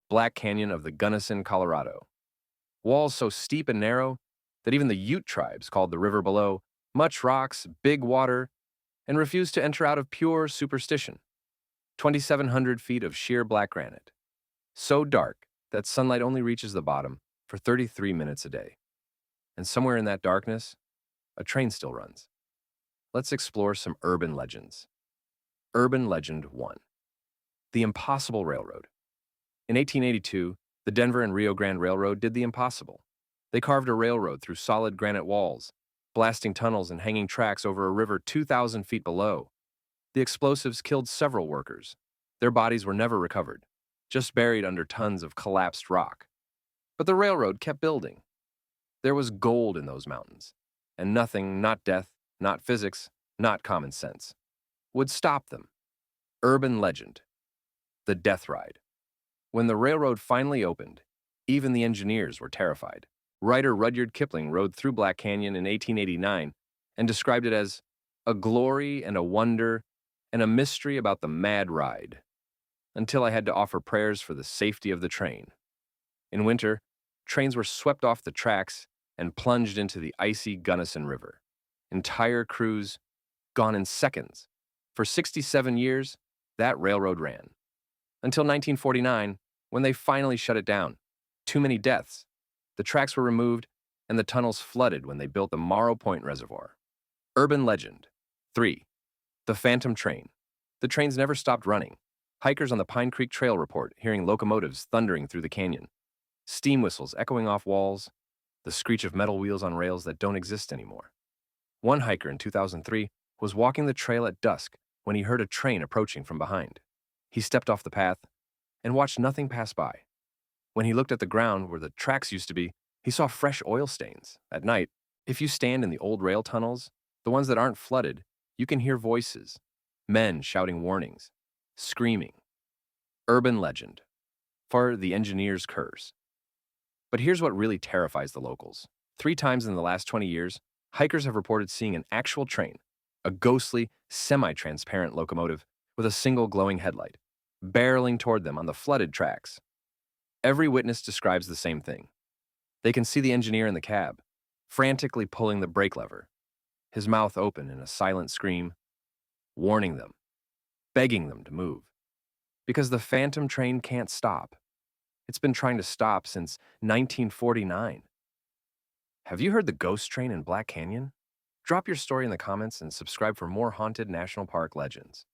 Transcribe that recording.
Black Canyon of the Gunnison, Colorado. Walls so steep and narrow that even the Ute tribes called the river below much rocks, big water, and refused to enter out of pure superstition. 2,700 feet of sheer black granite, so dark that sunlight only reaches the bottom for 33 minutes a day. And somewhere in that darkness, a train still runs. Let's explore some urban legends. Urban Legend 1. The Impossible Railroad. In 1882, the Denver and Rio Grande Railroad did the impossible. They carved a railroad through solid granite walls, blasting tunnels and hanging tracks over a river 2,000 feet below. The explosives killed several workers. Their bodies were never recovered, just buried under tons of collapsed rock. But the railroad kept building. There was gold in those mountains, and nothing, not death, not physics, not common sense, would stop them. Urban Legend. The Death Ride. When the railroad finally opened, even the engineers were terrified. Writer Rudyard Kipling rode through Black Canyon in 1889 and described it as a glory and a wonder and a mystery about the mad ride, until I had to offer prayers for the safety of the train. In winter, trains were swept off the tracks and plunged into the icy Gunnison River. Entire crews gone in seconds. For 67 years, that railroad ran. Until 1949, when they finally shut it down. Too many deaths. The tracks were removed, and the tunnels flooded when they built the Morrow Point Reservoir. Urban Legend. 3. The Phantom Train. The trains never stopped running. Hikers on the Pine Creek Trail report hearing locomotives thundering through the canyon, steam whistles echoing off walls, the screech of metal wheels on rails that don't exist anymore. One hiker in 2003 was walking the trail at dusk when he heard a train approaching from behind. He stepped off the path and watched nothing pass by. When he looked at the ground where the tracks used to be, he saw fresh oil stains. At night, if you stand in the old rail tunnels, the ones that aren't flooded, you can hear voices, men shouting warnings, screaming. Urban Legend. For the engineer's curse. But here's what really terrifies the locals. 3 times in the last 20 years, hikers have reported seeing an actual train, a ghostly, semi-transparent locomotive with a single glowing headlight, barreling toward them on the flooded tracks. Every witness describes the same thing. They can see the engineer in the cab, frantically pulling the brake lever, his mouth open in a silent scream, warning them, begging them to move. Because the phantom train can't stop. It's been trying to stop since 1949. Have you heard the ghost train in Black Canyon? Drop your story in the comments and subscribe for more haunted national park legends.